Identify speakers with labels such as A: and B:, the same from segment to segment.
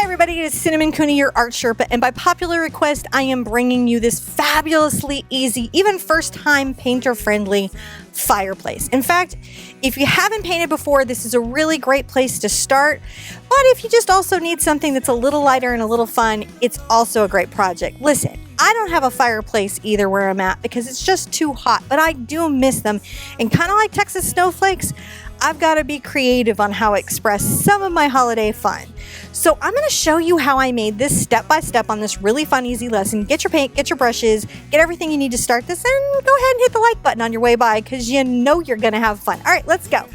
A: everybody, it is Cinnamon Cooney, your art Sherpa, and by popular request, I am bringing you this fabulously easy, even first-time painter-friendly fireplace. In fact, if you haven't painted before, this is a really great place to start, but if you just also need something that's a little lighter and a little fun, it's also a great project. Listen, I don't have a fireplace either where I'm at because it's just too hot, but I do miss them, and kind of like Texas snowflakes, I've got to be creative on how I express some of my holiday fun. So I'm going to show you how I made this step by step on this really fun, easy lesson. Get your paint, get your brushes, get everything you need to start this, and go ahead and hit the like button on your way by because you know you're going to have fun. All right, let's go.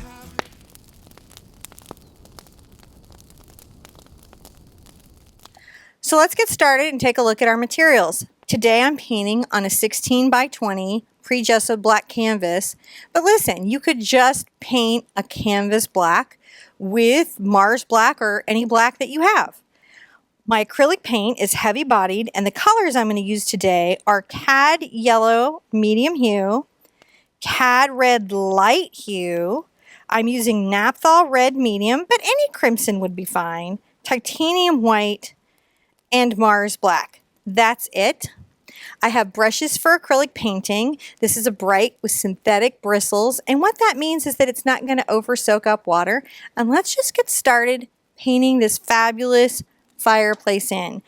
A: So let's get started and take a look at our materials. Today I'm painting on a 16 by 20 pre-gessoed black canvas, but listen, you could just paint a canvas black with Mars black or any black that you have. My acrylic paint is heavy bodied and the colors I'm going to use today are CAD yellow medium hue, CAD red light hue, I'm using naphthol red medium, but any crimson would be fine, titanium white, and Mars black. That's it. I have brushes for acrylic painting. This is a bright with synthetic bristles, and what that means is that it's not going to over soak up water. And let's just get started painting this fabulous fireplace in.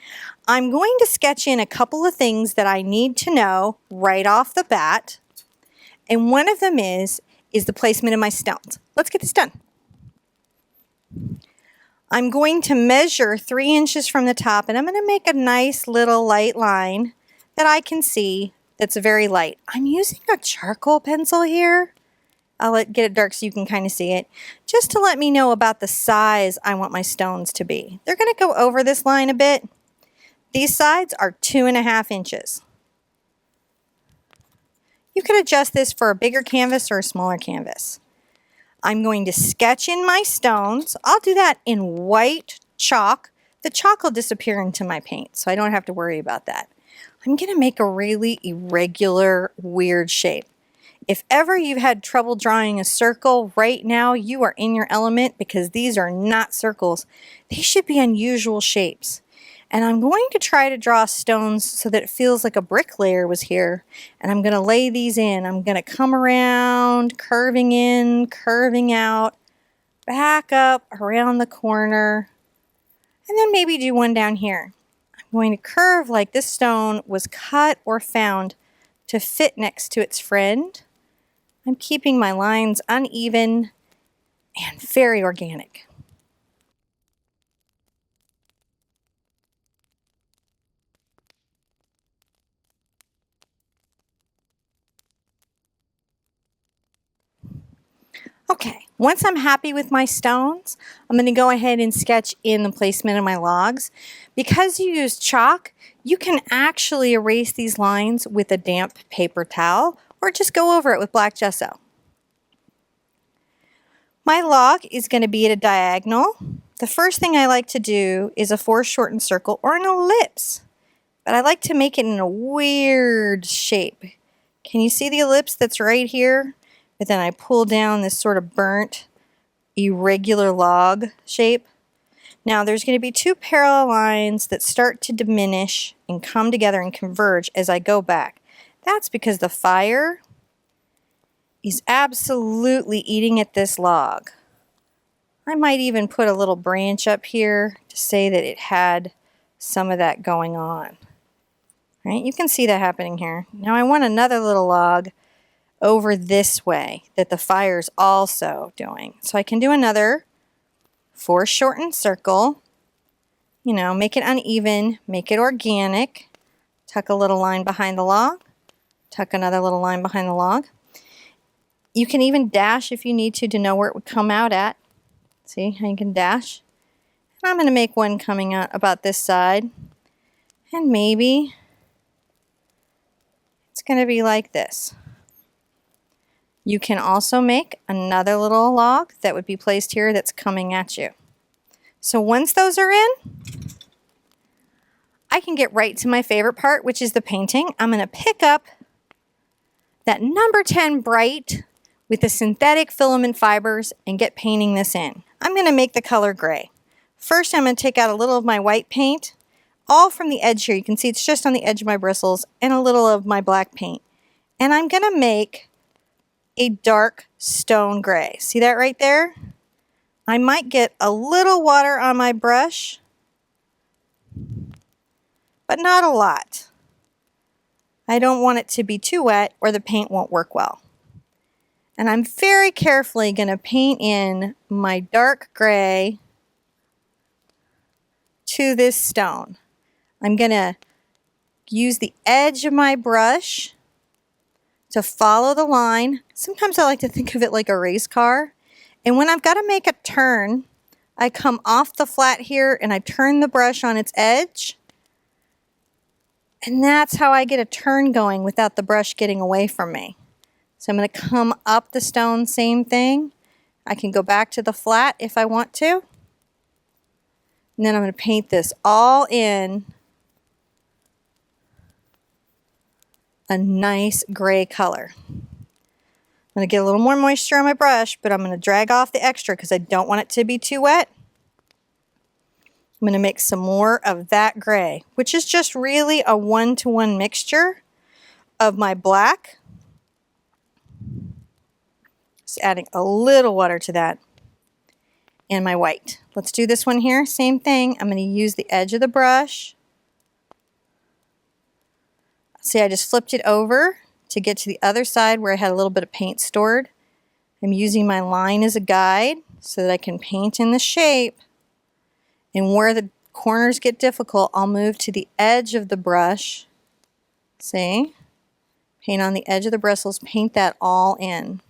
A: I'm going to sketch in a couple of things that I need to know right off the bat, and one of them is the placement of my stones. Let's get this done. I'm going to measure 3 inches from the top, and I'm going to make a nice little light line that I can see that's very light. I'm using a charcoal pencil here. I'll get it dark so you can kind of see it, just to let me know about the size I want my stones to be. They're going to go over this line a bit. These sides are 2.5 inches. You could adjust this for a bigger canvas or a smaller canvas. I'm going to sketch in my stones. I'll do that in white chalk. The chalk will disappear into my paint, so I don't have to worry about that. I'm going to make a really irregular, weird shape. If ever you've had trouble drawing a circle, right now you are in your element because these are not circles. They should be unusual shapes. And I'm going to try to draw stones so that it feels like a brick layer was here. And I'm going to lay these in. I'm going to come around, curving in, curving out, back up around the corner, and then maybe do one down here. I'm going to curve like this stone was cut or found to fit next to its friend. I'm keeping my lines uneven and very organic. Okay, once I'm happy with my stones, I'm going to go ahead and sketch in the placement of my logs. Because you use chalk, you can actually erase these lines with a damp paper towel or just go over it with black gesso. My log is going to be at a diagonal. The first thing I like to do is a foreshortened circle or an ellipse, but I like to make it in a weird shape. Can you see the ellipse that's right here? But then I pull down this sort of burnt, irregular log shape. Now there's going to be 2 parallel lines that start to diminish and come together and converge as I go back. That's because the fire is absolutely eating at this log. I might even put a little branch up here to say that it had some of that going on. Right? You can see that happening here. Now I want another little log over this way that the fire is also doing. So I can do another foreshortened circle, you know, make it uneven, make it organic, tuck a little line behind the log, tuck another little line behind the log. You can even dash if you need to know where it would come out at. See how you can dash? And I'm going to make one coming out about this side, and maybe it's going to be like this. You can also make another little log that would be placed here that's coming at you. So once those are in, I can get right to my favorite part, which is the painting. I'm going to pick up that number 10 bright with the synthetic filament fibers and get painting this in. I'm going to make the color gray. First, I'm going to take out a little of my white paint, all from the edge here. You can see it's just on the edge of my bristles, and a little of my black paint. And I'm going to make a dark stone gray. See that right there? I might get a little water on my brush, but not a lot. I don't want it to be too wet or the paint won't work well. And I'm very carefully going to paint in my dark gray to this stone. I'm going to use the edge of my brush to follow the line. Sometimes I like to think of it like a race car. And when I've got to make a turn, I come off the flat here and I turn the brush on its edge. And that's how I get a turn going without the brush getting away from me. So I'm going to come up the stone, same thing. I can go back to the flat if I want to. And then I'm going to paint this all in a nice gray color. I'm going to get a little more moisture on my brush, but I'm going to drag off the extra because I don't want it to be too wet. I'm going to make some more of that gray, which is just really a 1-to-1 mixture of my black. Just adding a little water to that. And my white. Let's do this one here. Same thing. I'm going to use the edge of the brush. See, I just flipped it over to get to the other side where I had a little bit of paint stored. I'm using my line as a guide so that I can paint in the shape. And where the corners get difficult, I'll move to the edge of the brush. See? Paint on the edge of the bristles, paint that all in.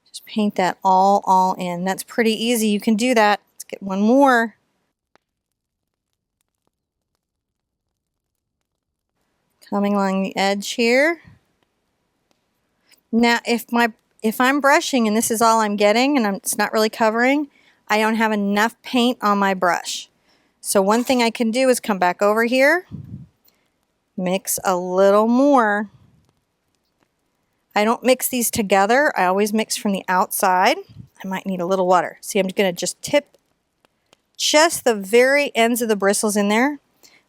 A: Just paint that all in. That's pretty easy. You can do that. Let's get one more. Coming along the edge here. Now, if I'm brushing and this is all I'm getting and it's not really covering, I don't have enough paint on my brush. So one thing I can do is come back over here, mix a little more. I don't mix these together. I always mix from the outside. I might need a little water. See, I'm going to just tip just the very ends of the bristles in there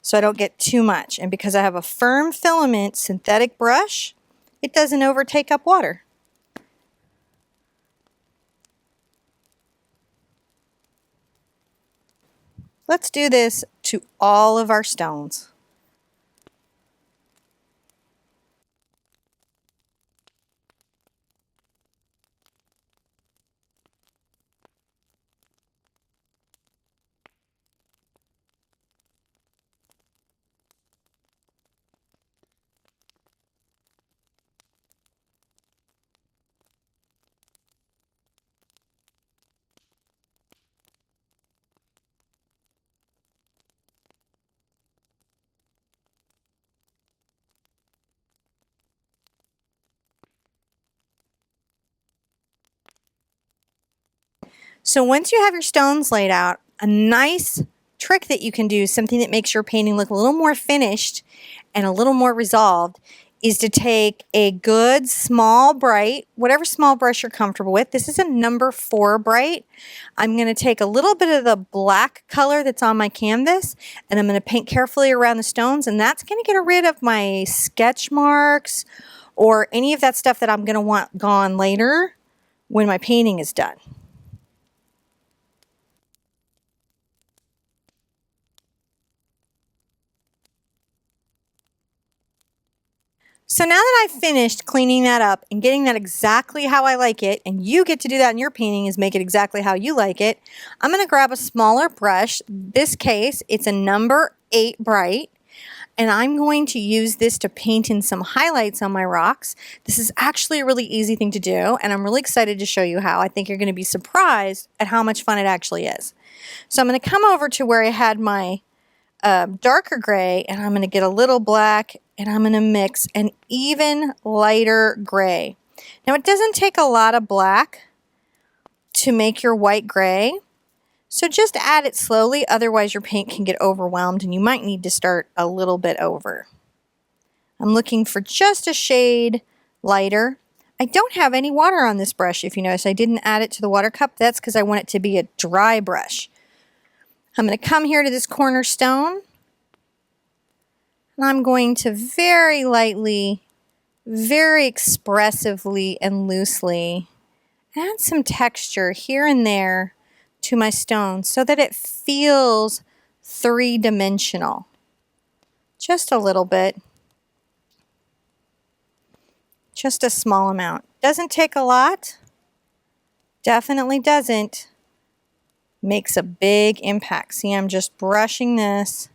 A: so I don't get too much. And because I have a firm filament synthetic brush, it doesn't overtake up water. Let's do this to all of our stones. So once you have your stones laid out, a nice trick that you can do, something that makes your painting look a little more finished and a little more resolved, is to take a good small bright, whatever small brush you're comfortable with. This is a number 4 bright. I'm going to take a little bit of the black color that's on my canvas and I'm going to paint carefully around the stones, and that's going to get rid of my sketch marks or any of that stuff that I'm going to want gone later when my painting is done. So now that I've finished cleaning that up and getting that exactly how I like it, and you get to do that in your painting is make it exactly how you like it, I'm going to grab a smaller brush. This case, it's a number 8 bright, and I'm going to use this to paint in some highlights on my rocks. This is actually a really easy thing to do, and I'm really excited to show you how. I think you're going to be surprised at how much fun it actually is. So I'm going to come over to where I had my darker gray, and I'm going to get a little black, and I'm going to mix an even lighter gray. Now it doesn't take a lot of black to make your white gray, so just add it slowly, otherwise your paint can get overwhelmed and you might need to start a little bit over. I'm looking for just a shade lighter. I don't have any water on this brush. If you notice, I didn't add it to the water cup. That's because I want it to be a dry brush. I'm going to come here to this cornerstone, and I'm going to very lightly, very expressively and loosely add some texture here and there to my stone so that it feels three-dimensional. Just a little bit. Just a small amount. Doesn't take a lot. Definitely doesn't. Makes a big impact. See, I'm just brushing this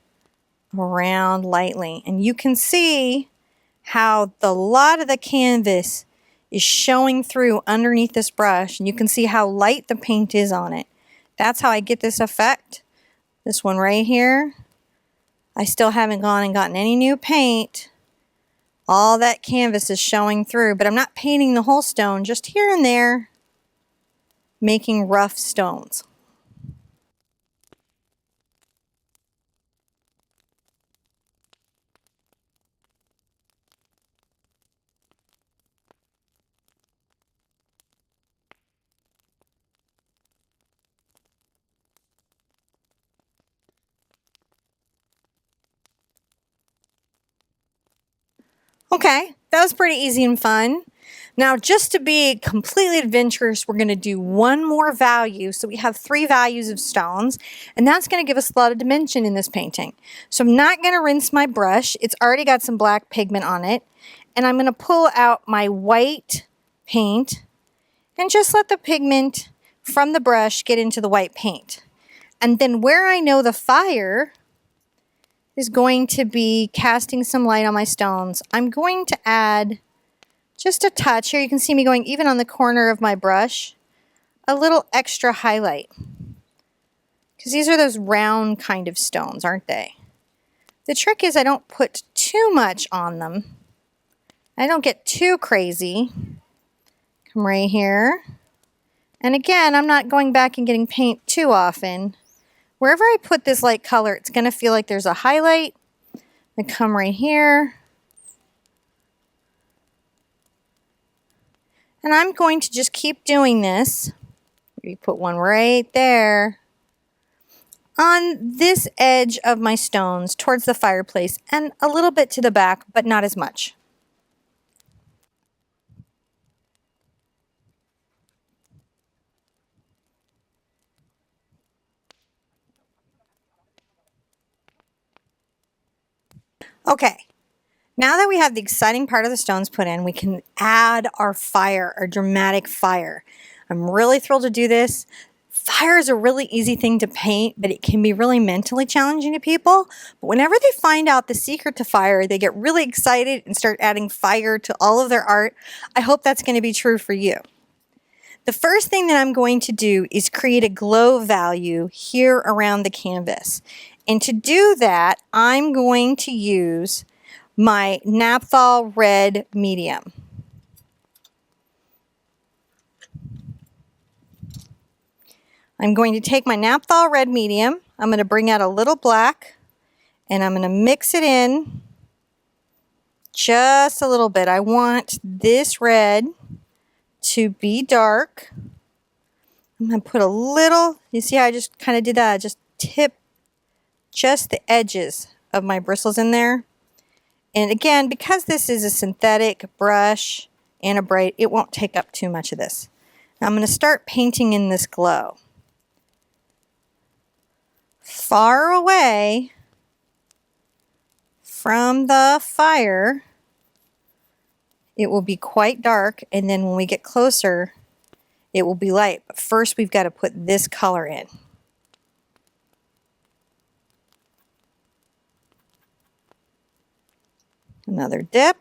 A: around lightly. And you can see how a lot of the canvas is showing through underneath this brush. And you can see how light the paint is on it. That's how I get this effect. This one right here. I still haven't gone and gotten any new paint. All that canvas is showing through, but I'm not painting the whole stone, just here and there, making rough stones. Okay, that was pretty easy and fun. Now, just to be completely adventurous, we're going to do one more value. So we have 3 values of stones, and that's going to give us a lot of dimension in this painting. So I'm not going to rinse my brush. It's already got some black pigment on it. And I'm going to pull out my white paint and just let the pigment from the brush get into the white paint. And then where I know the fire is going to be casting some light on my stones, I'm going to add just a touch. Here you can see me going even on the corner of my brush, a little extra highlight. Because these are those round kind of stones, aren't they? The trick is I don't put too much on them. I don't get too crazy. Come right here. And again, I'm not going back and getting paint too often. Wherever I put this light color, it's going to feel like there's a highlight. I come right here. And I'm going to just keep doing this. Maybe put one right there on this edge of my stones towards the fireplace and a little bit to the back, but not as much. Okay, now that we have the exciting part of the stones put in, we can add our fire, our dramatic fire. I'm really thrilled to do this. Fire is a really easy thing to paint, but it can be really mentally challenging to people. But whenever they find out the secret to fire, they get really excited and start adding fire to all of their art. I hope that's going to be true for you. The first thing that I'm going to do is create a glow value here around the canvas. And to do that, I'm going to use my Naphthol Red Medium. I'm going to take my Naphthol Red Medium, I'm going to bring out a little black, and I'm going to mix it in just a little bit. I want this red to be dark. I'm going to put a little, you see how I just kind of did that? I just tip just the edges of my bristles in there. And again, because this is a synthetic brush and a bright, it won't take up too much of this. Now I'm going to start painting in this glow. Far away from the fire, it will be quite dark, and then when we get closer, it will be light. But first we've got to put this color in. Another dip.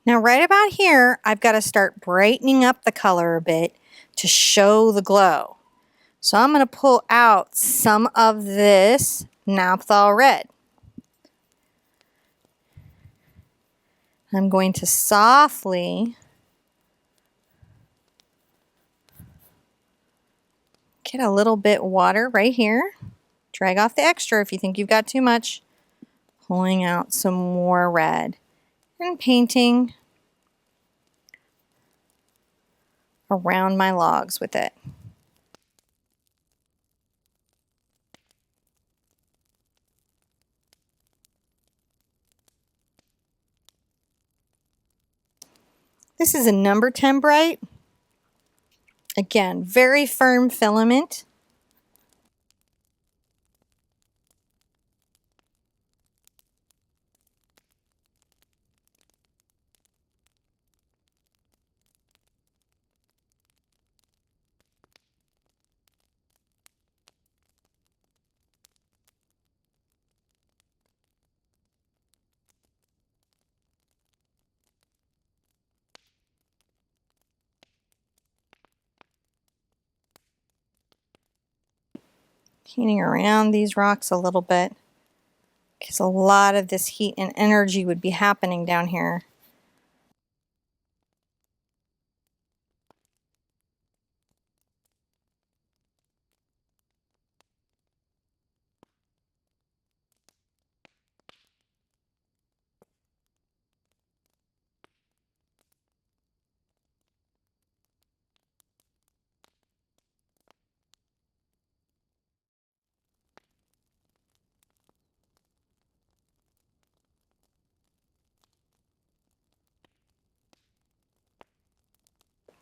A: Now right about here, I've got to start brightening up the color a bit to show the glow. So I'm going to pull out some of this Naphthol Red. I'm going to softly get a little bit water right here. Drag off the extra if you think you've got too much. Pulling out some more red and painting around my logs with it. This is a number 10 bright. Again, very firm filament. Painting around these rocks a little bit, because a lot of this heat and energy would be happening down here.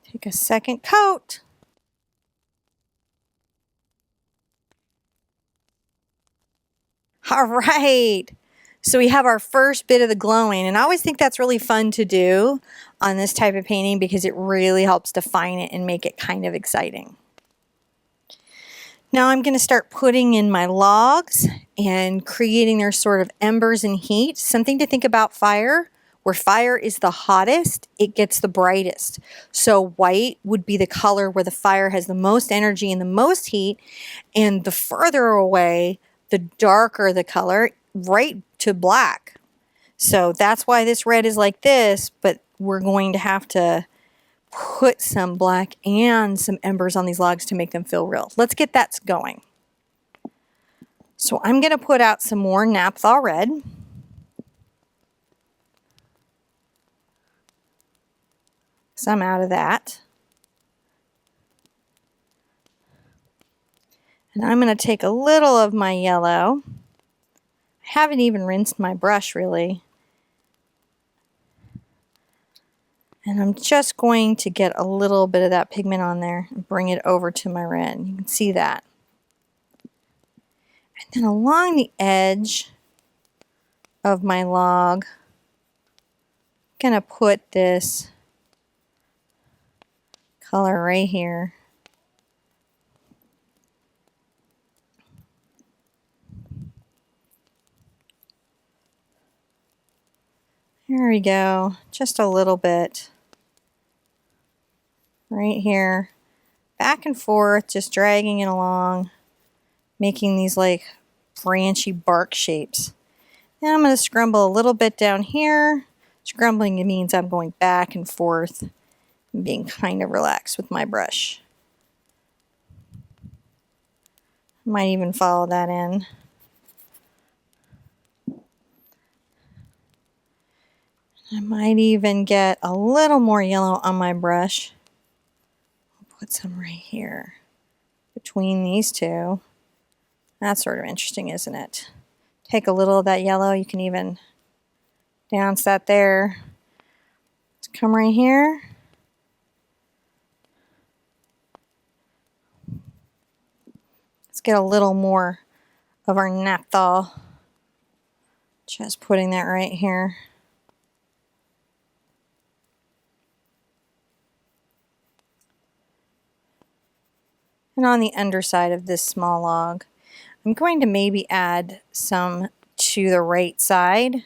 A: Take a second coat. All right. So we have our first bit of the glowing, and I always think that's really fun to do on this type of painting because it really helps define it and make it kind of exciting. Now I'm going to start putting in my logs and creating their sort of embers and heat. Something to think about fire. Where fire is the hottest, it gets the brightest. So white would be the color where the fire has the most energy and the most heat, and the further away, the darker the color, right to black. So that's why this red is like this, but we're going to have to put some black and some embers on these logs to make them feel real. Let's get that going. So I'm going to put out some more naphtha red. Some out of that. And I'm going to take a little of my yellow. I haven't even rinsed my brush really. And I'm just going to get a little bit of that pigment on there and bring it over to my red. You can see that. And then along the edge of my log, I'm going to put this color right here. There we go, just a little bit. Right here, back and forth, just dragging it along, making these like branchy bark shapes. Then I'm going to scrumble a little bit down here. Scrumbling means I'm going back and forth and being kind of relaxed with my brush. Might even follow that in. I might even get a little more yellow on my brush. I'll put some right here between these two. That's sort of interesting, isn't it? Take a little of that yellow. You can even dance that there. Let's come right here. Let's get a little more of our naphtha. Just putting that right here. And on the underside of this small log, I'm going to maybe add some to the right side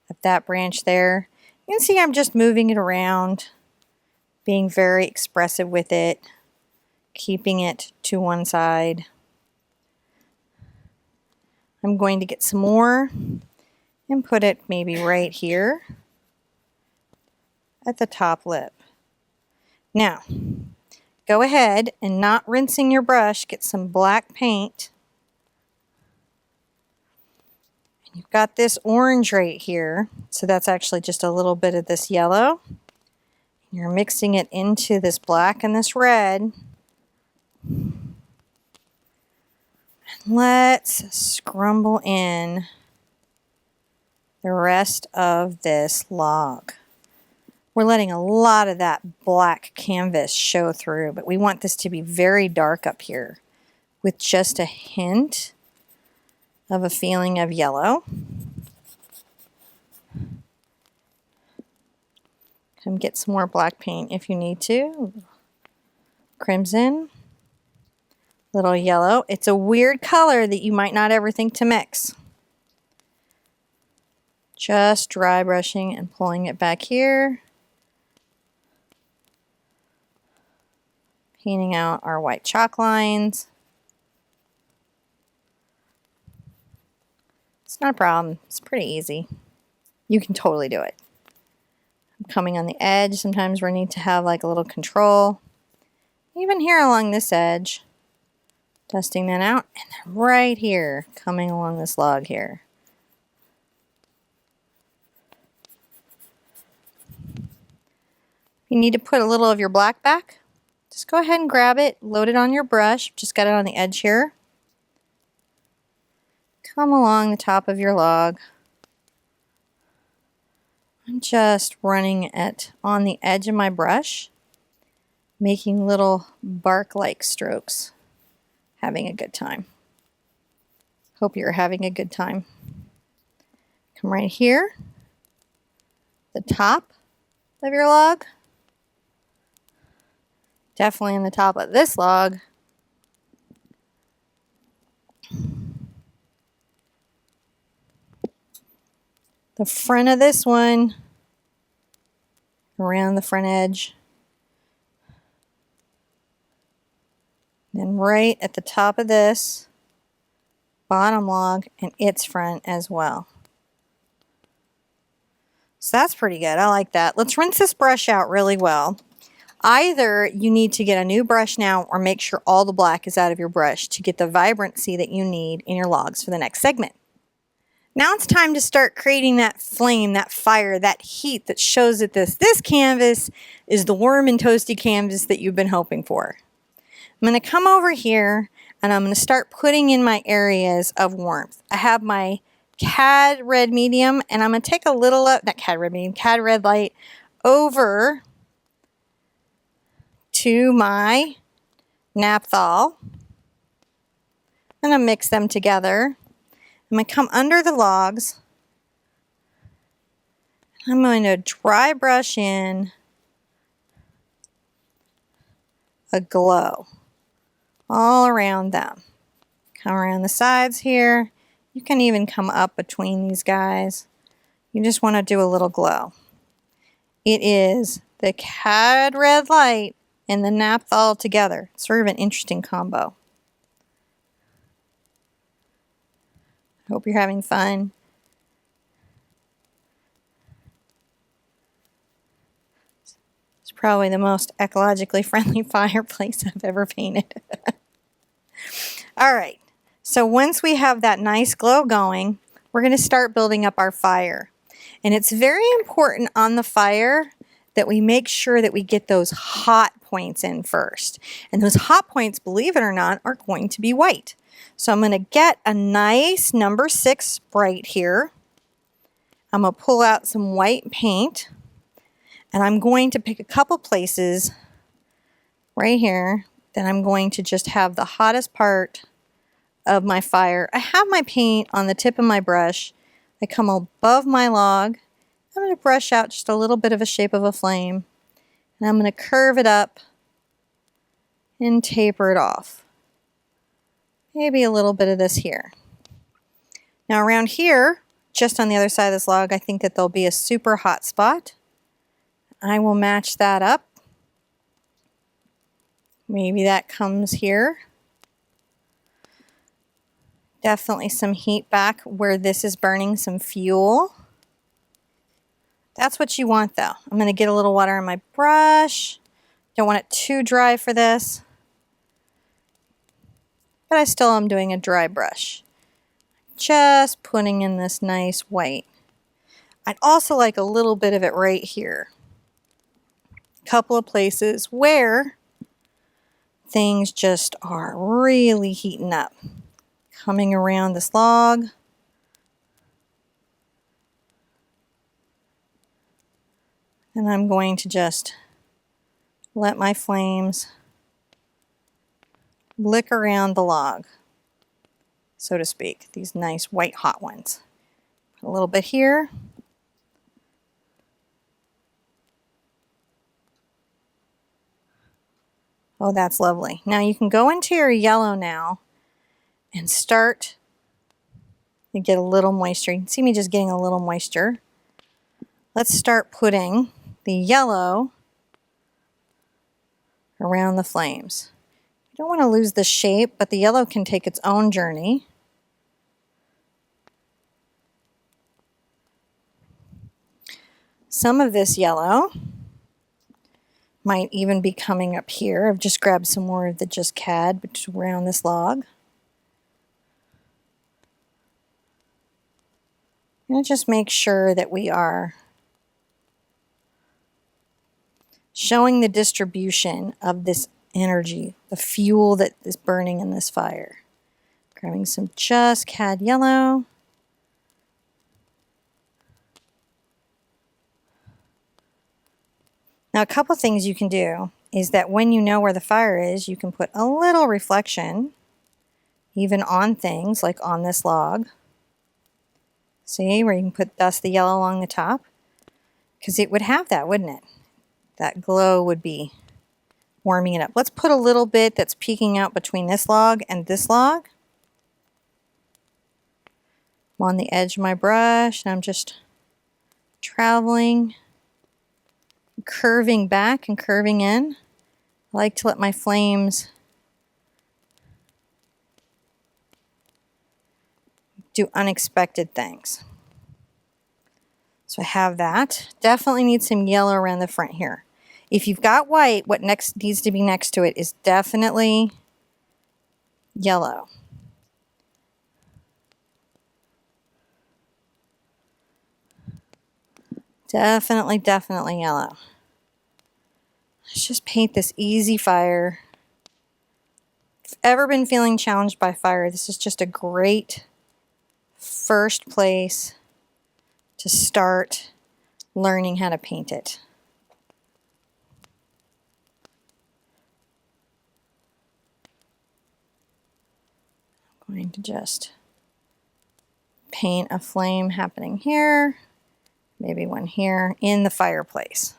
A: of that branch there. You can see I'm just moving it around, being very expressive with it, keeping it to one side. I'm going to get some more and put it maybe right here. at the top lip. Now, go ahead and, not rinsing your brush, get some black paint. You've got this orange right here, so that's actually just a little bit of this yellow. You're mixing it into this black and this red. Let's scrumble in the rest of this log. We're letting a lot of that black canvas show through, but we want this to be very dark up here with just a hint of a feeling of yellow. Come get some more black paint if you need to. Crimson, little yellow. It's a weird color that you might not ever think to mix. Just dry brushing and pulling it back here. Painting out our white chalk lines. It's not a problem. It's pretty easy. You can totally do it. I'm coming on the edge. Sometimes we need to have like a little control. Even here along this edge. Dusting that out. And then right here, coming along this log here. You need to put a little of your black back. Just go ahead and grab it, load it on your brush. Just got it on the edge here. Come along the top of your log. I'm just running it on the edge of my brush, making little bark-like strokes. Having a good time. Hope you're having a good time. Come right here, the top of your log. Definitely in the top of this log. The front of this one, around the front edge. Then right at the top of this bottom log and its front as well. So that's pretty good. I like that. Let's rinse this brush out really well. Either you need to get a new brush now or make sure all the black is out of your brush to get the vibrancy that you need in your logs for the next segment. Now it's time to start creating that flame, that fire, that heat that shows that this canvas is the warm and toasty canvas that you've been hoping for. I'm going to come over here and I'm going to start putting in my areas of warmth. I have my CAD Red Medium and I'm going to take a little of, not CAD Red Medium, CAD Red Light over to my naphthol. I'm going to mix them together. I'm going to come under the logs. I'm going to dry brush in a glow all around them. Come around the sides here. You can even come up between these guys. You just want to do a little glow. It is the CAD Red Light and the naphthol together. It's sort of an interesting combo. I hope you're having fun. It's probably the most ecologically friendly fireplace I've ever painted. All right, so once we have that nice glow going, we're going to start building up our fire. And it's very important on the fire that we make sure that we get those hot points in first. And those hot points, believe it or not, are going to be white. So I'm going to get a nice number 6 Sprite here. I'm going to pull out some white paint. And I'm going to pick a couple places right here that I'm going to just have the hottest part of my fire. I have my paint on the tip of my brush. I come above my log. I'm going to brush out just a little bit of a shape of a flame. And I'm going to curve it up and taper it off. Maybe a little bit of this here. Now around here, just on the other side of this log, I think that there'll be a super hot spot. I will match that up. Maybe that comes here. Definitely some heat back where this is burning some fuel. That's what you want though. I'm going to get a little water on my brush. Don't want it too dry for this. But I still am doing a dry brush. Just putting in this nice white. I'd also like a little bit of it right here. A couple of places where things just are really heating up. Coming around this log. And I'm going to just let my flames lick around the log, so to speak. These nice white hot ones. A little bit here. Oh, that's lovely. Now you can go into your yellow now and start to get a little moisture. You can see me just getting a little moisture. Let's start putting the yellow around the flames. You don't want to lose the shape, but the yellow can take its own journey. Some of this yellow might even be coming up here. I've just grabbed some more of the just CAD around this log. I'm going to just make sure that we are showing the distribution of this energy, the fuel that is burning in this fire. Grabbing some just CAD yellow. Now a couple things you can do is that when you know where the fire is, you can put a little reflection even on things like on this log. See where you can dust the yellow along the top? Because it would have that, wouldn't it? That glow would be warming it up. Let's put a little bit that's peeking out between this log and this log. I'm on the edge of my brush and I'm just traveling, curving back and curving in. I like to let my flames do unexpected things. So I have that. Definitely need some yellow around the front here. If you've got white, what next needs to be next to it is definitely yellow. Definitely yellow. Let's just paint this easy fire. If you've ever been feeling challenged by fire, this is just a great first place to start learning how to paint it. I'm going to just paint a flame happening here, maybe one here in the fireplace.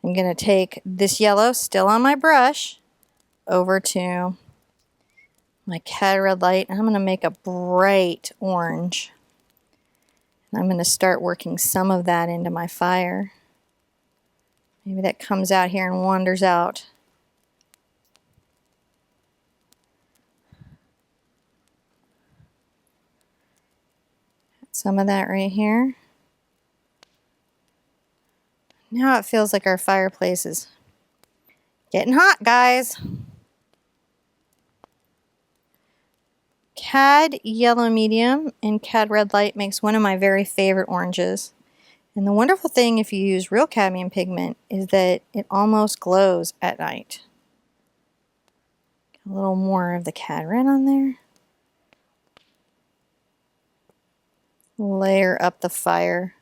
A: I'm going to take this yellow still on my brush over to my CAD Red Light, and I'm going to make a bright orange. And I'm going to start working some of that into my fire. Maybe that comes out here and wanders out. Some of that right here. Now it feels like our fireplace is getting hot, guys. CAD Yellow Medium and CAD Red Light makes one of my very favorite oranges. And the wonderful thing if you use real cadmium pigment is that it almost glows at night. A little more of the CAD Red on there. Layer up the fire.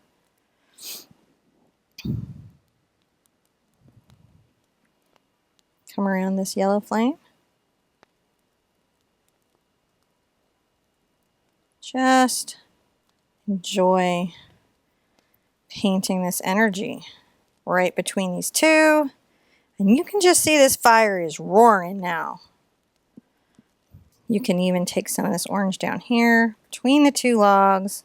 A: Come around this yellow flame. Just enjoy painting this energy right between these two. And you can just see this fire is roaring now. You can even take some of this orange down here between the two logs.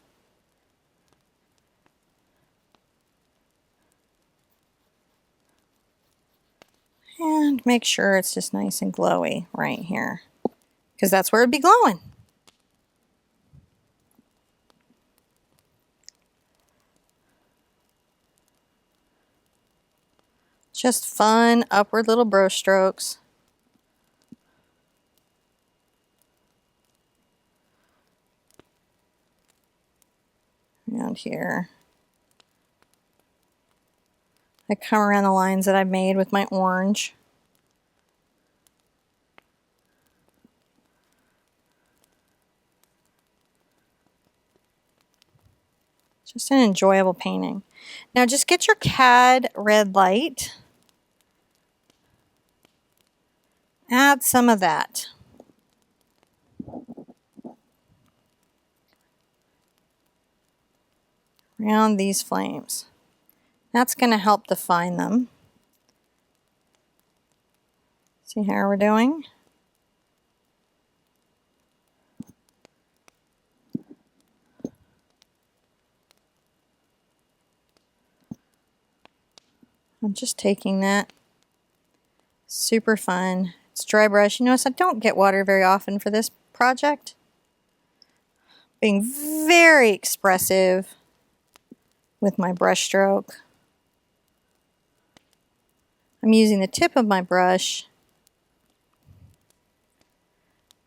A: And make sure it's just nice and glowy right here, because that's where it'd be glowing. Just fun upward little brush strokes. Around here. I come around the lines that I've made with my orange. Just an enjoyable painting. Now just get your CAD Red Light. Add some of that. Around these flames. That's going to help define them. See how we're doing? I'm just taking that. Super fun. It's dry brush. You notice I don't get water very often for this project. Being very expressive with my brush stroke. I'm using the tip of my brush.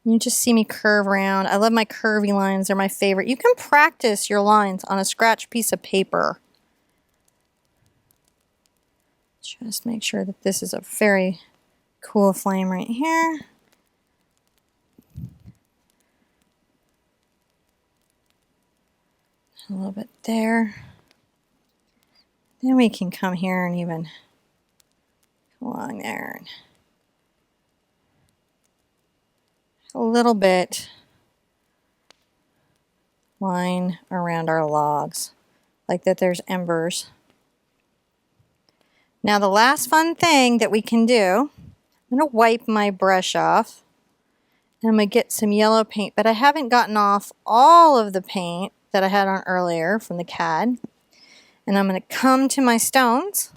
A: You just see me curve around. I love my curvy lines. They're my favorite. You can practice your lines on a scratch piece of paper. Just make sure that this is a very cool flame right here. A little bit there. Then we can come here and even go along there. And a little bit line around our logs, like that there's embers. Now the last fun thing that we can do, I'm going to wipe my brush off. And I'm going to get some yellow paint, but I haven't gotten off all of the paint that I had on earlier from the CAD. And I'm going to come to my stones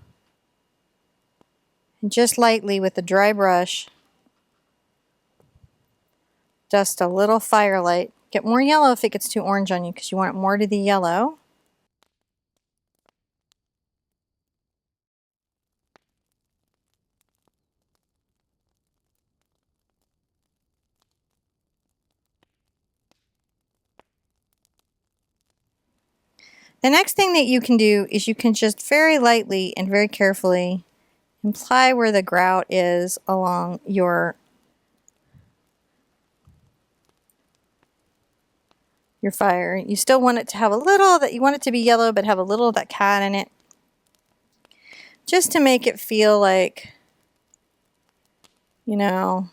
A: and just lightly with the dry brush dust a little firelight. Get more yellow if it gets too orange on you because you want it more to the yellow. The next thing that you can do is you can just very lightly and very carefully apply where the grout is along your fire. You still want it to have a little that you want it to be yellow, but have a little of that CAD in it. Just to make it feel like, you know,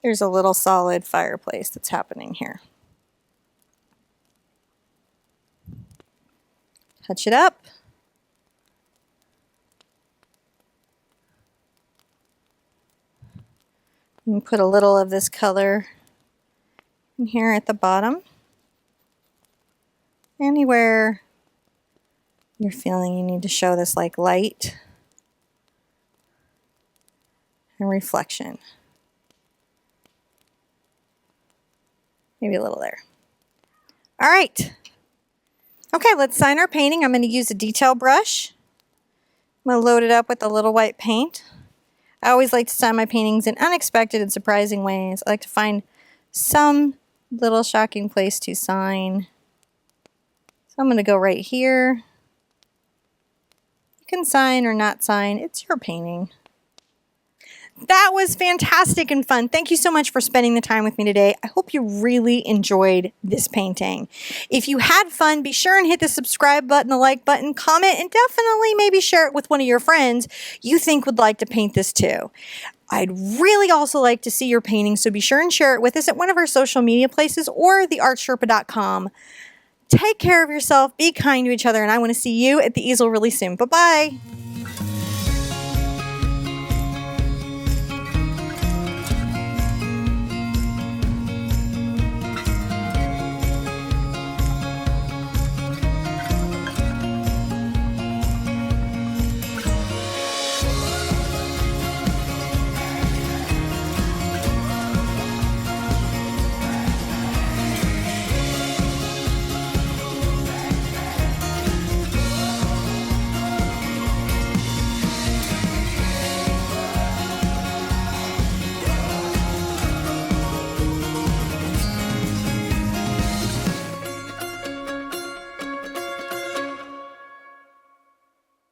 A: there's a little solid fireplace that's happening here. Touch it up. You can put a little of this color in here at the bottom. Anywhere you're feeling you need to show this like light and reflection. Maybe a little there. All right. Okay, let's sign our painting. I'm going to use a detail brush. I'm going to load it up with a little white paint. I always like to sign my paintings in unexpected and surprising ways. I like to find some little shocking place to sign. So I'm going to go right here. You can sign or not sign. It's your painting. That was fantastic and fun. Thank you so much for spending the time with me today. I hope you really enjoyed this painting. If you had fun, be sure and hit the subscribe button, the like button, comment, and definitely maybe share it with one of your friends you think would like to paint this too. I'd really also like to see your painting, so be sure and share it with us at one of our social media places or TheArtSherpa.com. Take care of yourself, be kind to each other, and I want to see you at the easel really soon. Bye-bye.